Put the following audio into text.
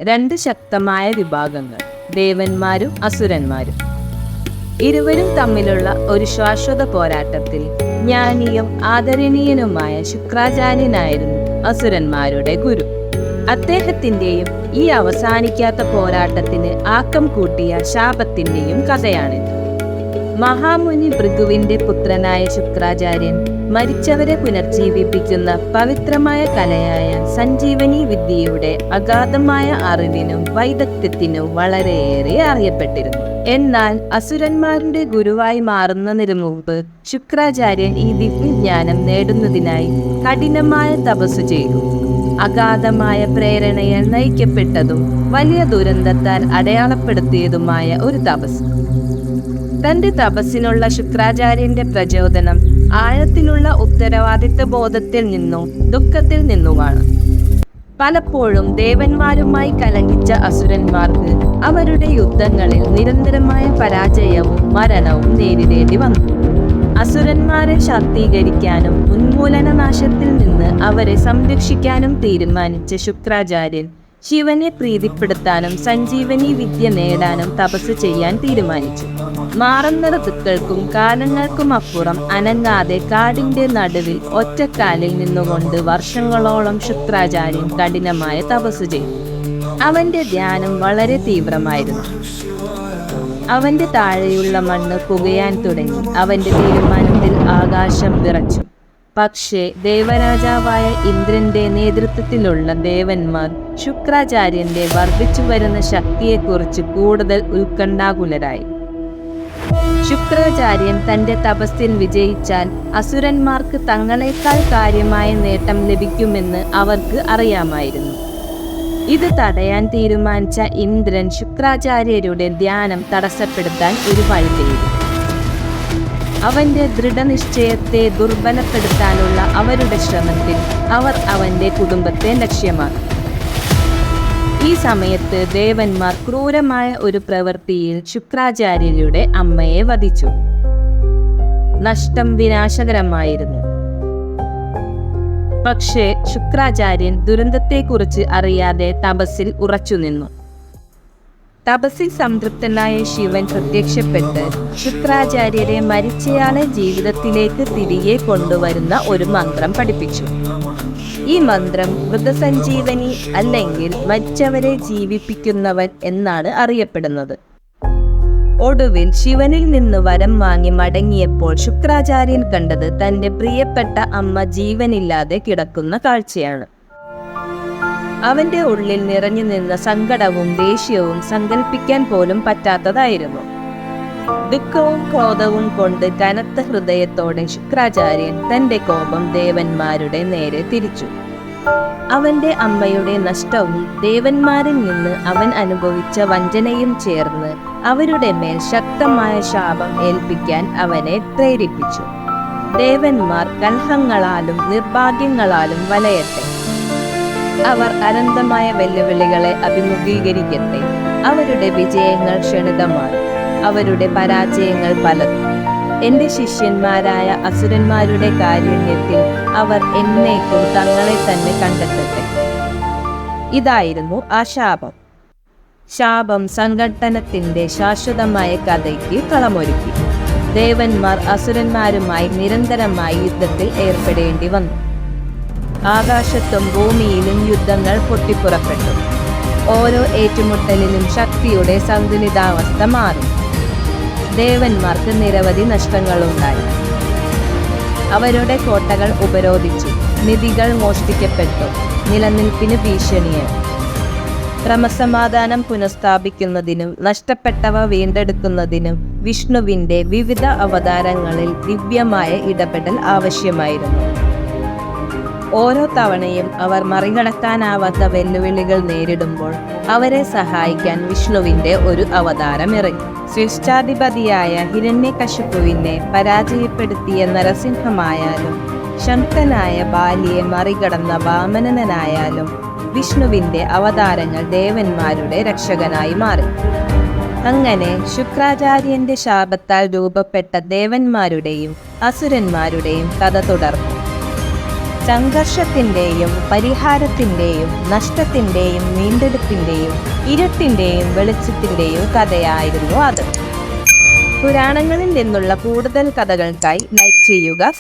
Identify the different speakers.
Speaker 1: രണ്ട് ശക്തമായ വിഭാഗങ്ങൾ, ദേവന്മാരും അസുരന്മാരും. ഇരുവരും തമ്മിലുള്ള ഒരു ശാശ്വത പോരാട്ടത്തിൽ ജ്ഞാനിയും ആദരണീയനുമായ ശുക്രാചാര്യനായിരുന്നു അസുരന്മാരുടെ ഗുരു. അദ്ദേഹത്തിൻ്റെയും ഈ അവസാനിക്കാത്ത പോരാട്ടത്തിന് ആക്കം കൂട്ടിയ ശാപത്തിൻ്റെയും കഥയാണിത്. മഹാമുനി ഭൃഗുവിന്റെ പുത്രനായ ശുക്രാചാര്യൻ മരിച്ചവരെ പുനർജീവിപ്പിക്കുന്ന പവിത്രമായ കലയായ സഞ്ജീവനി വിദ്യയുടെ അഗാധമായ അറിവിനും വൈദഗ്ധ്യത്തിനും വളരെയേറെ അറിയപ്പെട്ടിരുന്നു. എന്നാൽ അസുരന്മാരുടെ ഗുരുവായി മാറുന്നതിനു മുമ്പ് ശുക്രാചാര്യൻ ഈ ദിവ്യജ്ഞാനം നേടുന്നതിനായി കഠിനമായ തപസ്സു ചെയ്തു. അഗാധമായ പ്രേരണയാൽ നയിക്കപ്പെട്ടതും വലിയ ദുരന്തത്താൽ അടയാളപ്പെടുത്തിയതുമായ ഒരു തപസ്. തന്റെ തപസ്സിനുള്ള ശുക്രാചാര്യന്റെ പ്രചോദനം ആഴത്തിലുള്ള ഉത്തരവാദിത്വ ബോധത്തിൽ നിന്നും ദുഃഖത്തിൽ നിന്നുമാണ്. പലപ്പോഴും ദേവന്മാരുമായി കലഹിച്ച അസുരന്മാർക്ക് അവരുടെ യുദ്ധങ്ങളിൽ നിരന്തരമായ പരാജയവും മരണവും നേരിടേണ്ടി വന്നു. അസുരന്മാരെ ശാക്തീകരിക്കാനും ഉന്മൂലനനാശത്തിൽ നിന്ന് അവരെ സംരക്ഷിക്കാനും തീരുമാനിച്ച ശുക്രാചാര്യൻ ശിവനെ പ്രീതിപ്പെടുത്താനും സഞ്ജീവനി വിദ്യ നേടാനും തപസ് ചെയ്യാൻ തീരുമാനിച്ചു. മാറുന്ന ഋതുക്കൾക്കും കാലങ്ങൾക്കും അപ്പുറം അനങ്ങാതെ കാടിന്റെ നടുവിൽ ഒറ്റക്കാലിൽ നിന്നുകൊണ്ട് വർഷങ്ങളോളം ശുക്രാചാര്യൻ കഠിനമായ തപസ് ചെയ്തു. അവന്റെ ധ്യാനം വളരെ തീവ്രമായിരുന്നു. അവന്റെ താഴെയുള്ള മണ്ണ് പുകയാൻ തുടങ്ങി. അവന്റെ തീരുമാനത്തിൽ ആകാശം വിറച്ചു. പക്ഷേ ദേവരാജാവായ ഇന്ദ്രന്റെ നേതൃത്വത്തിലുള്ള ദേവന്മാർ ശുക്രാചാര്യന്റെ വർദ്ധിച്ചു വരുന്ന ശക്തിയെക്കുറിച്ച് കൂടുതൽ ഉത്കണ്ഠാകുലരായി. ശുക്രാചാര്യൻ തന്റെ തപസ്സിൽ വിജയിച്ചാൽ അസുരന്മാർക്ക് തങ്ങളെക്കാൾ കാര്യമായ നേട്ടം ലഭിക്കുമെന്ന് അവർക്ക് അറിയാമായിരുന്നു. ഇത് തടയാൻ തീരുമാനിച്ച ഇന്ദ്രൻ ശുക്രാചാര്യരുടെ ധ്യാനം തടസ്സപ്പെടുത്താൻ ഒരു വഴി തേടി. അവന്റെ ദൃഢനിശ്ചയത്തെ ദുർബലപ്പെടുത്താനുള്ള അവരുടെ ശ്രമത്തിൽ അവർ അവന്റെ കുടുംബത്തെ ലക്ഷ്യമാക്കി. ഈ സമയത്ത് ദേവന്മാർ ക്രൂരമായ ഒരു പ്രവൃത്തിയിൽ ശുക്രാചാര്യരുടെ അമ്മയെ വധിച്ചു. നഷ്ടം വിനാശകരമായിരുന്നു. പക്ഷേ ശുക്രാചാര്യൻ ദുരന്തത്തെക്കുറിച്ച് അറിയാതെ തപസ്സിൽ ഉറച്ചുനിന്നു. തപസ്സിൽ സംതൃപ്തനായ ശിവൻ പ്രത്യക്ഷപ്പെട്ട് ശുക്രാചാര്യരെ മരിച്ചയാളെ ജീവിതത്തിലേക്ക് തിരികെ കൊണ്ടുവരുന്ന ഒരു മന്ത്രം പഠിപ്പിച്ചു. ഈ മന്ത്രം മൃതസഞ്ജീവനി അല്ലെങ്കിൽ മരിച്ചവരെ ജീവിപ്പിക്കുന്നവൻ എന്നാണ് അറിയപ്പെടുന്നത്. ഒടുവിൽ ശിവനിൽ നിന്ന് വരം വാങ്ങി മടങ്ങിയപ്പോൾ ശുക്രാചാര്യൻ കണ്ടത് തന്റെ പ്രിയപ്പെട്ട അമ്മ ജീവനില്ലാതെ കിടക്കുന്ന കാഴ്ചയാണ്. അവന്റെ ഉള്ളിൽ നിറഞ്ഞു നിന്ന സങ്കടവും ദേഷ്യവും സങ്കല്പിക്കാൻ പോലും പറ്റാത്തതായിരുന്നു. ദുഃഖവും ക്രോധവും കൊണ്ട് കനത്ത ഹൃദയത്തോടെ ശുക്രാചാര്യൻ തന്റെ കോപം ദേവന്മാരുടെ നേരെ തിരിച്ചു. അവന്റെ അമ്മയുടെ നഷ്ടവും ദേവന്മാരിൽ നിന്ന് അവൻ അനുഭവിച്ച വഞ്ചനയും ചേർന്ന് അവരുടെ മേൽ ശക്തമായ ശാപം ഏൽപ്പിക്കാൻ അവനെ പ്രേരിപ്പിച്ചു. ദേവന്മാർ കലഹങ്ങളാലും നിർഭാഗ്യങ്ങളാലും വലയട്ടെ. അവർ അനന്തമായ വെല്ലുവിളികളെ അഭിമുഖീകരിക്കട്ടെ. അവരുടെ വിജയങ്ങൾ ക്ഷണികമാണ്, അവരുടെ പരാജയങ്ങൾ പലതും. എന്റെ ശിഷ്യന്മാരായ അസുരന്മാരുടെ കാരുണ്യത്തിൽ അവർ എന്നേക്കും തങ്ങളെ തന്നെ കണ്ടെത്തട്ടെ. ഇതായിരുന്നു ആ ശാപം. ശാപം സംഘട്ടനത്തിന്റെ ശാശ്വതമായ കഥയ്ക്ക് കളമൊരുക്കി. ദേവന്മാർ അസുരന്മാരുമായി നിരന്തരമായി യുദ്ധത്തിൽ ഏർപ്പെടേണ്ടി വന്നു. ആകാശത്തും ഭൂമിയിലും യുദ്ധങ്ങൾ പൊട്ടിപ്പുറപ്പെട്ടു. ഓരോ ഏറ്റുമുട്ടലിലും ശക്തിയുടെ സന്തുലിതാവസ്ഥ മാറി. ദേവന്മാർക്ക് നിരവധി നഷ്ടങ്ങളുണ്ടായി. അവരുടെ കോട്ടകൾ ഉപരോധിച്ചു, നിധികൾ മോഷ്ടിക്കപ്പെട്ടു, നിലനിൽപ്പിന് ഭീഷണിയായി. ക്രമസമാധാനം പുനഃസ്ഥാപിക്കുന്നതിനും നഷ്ടപ്പെട്ടവ വീണ്ടെടുക്കുന്നതിനും വിഷ്ണുവിന്റെ വിവിധ അവതാരങ്ങളിൽ ദിവ്യമായ ഇടപെടൽ ആവശ്യമായിരുന്നു. ഓരോ തവണയും അവർ മറികടക്കാനാവാത്ത വെല്ലുവിളികൾ നേരിടുമ്പോൾ അവരെ സഹായിക്കാൻ വിഷ്ണുവിന്റെ ഒരു അവതാരം ഇറങ്ങി. സൃഷ്ടാധിപതിയായ ഹിരണ്യകശിപുവിനെ പരാജയപ്പെടുത്തിയ നരസിംഹമായാലും ശക്തനായ ബാലിയെ മറികടന്ന വാമനനായാലും വിഷ്ണുവിന്റെ അവതാരങ്ങൾ ദേവന്മാരുടെ രക്ഷകനായി മാറി. അങ്ങനെ ശുക്രാചാര്യന്റെ ശാപത്താൽ രൂപപ്പെട്ട ദേവന്മാരുടെയും അസുരന്മാരുടെയും കഥ തുടർന്നു. സംഘർഷത്തിൻ്റെയും പരിഹാരത്തിൻ്റെയും നഷ്ടത്തിൻ്റെയും വീണ്ടെടുപ്പിൻ്റെയും ഇരുട്ടിൻ്റെയും വെളിച്ചത്തിൻ്റെയും കഥയായിരുന്നു അത്. പുരാണങ്ങളിൽ നിന്നുള്ള കൂടുതൽ കഥകൾക്കായി ലൈക്ക് ചെയ്യുക,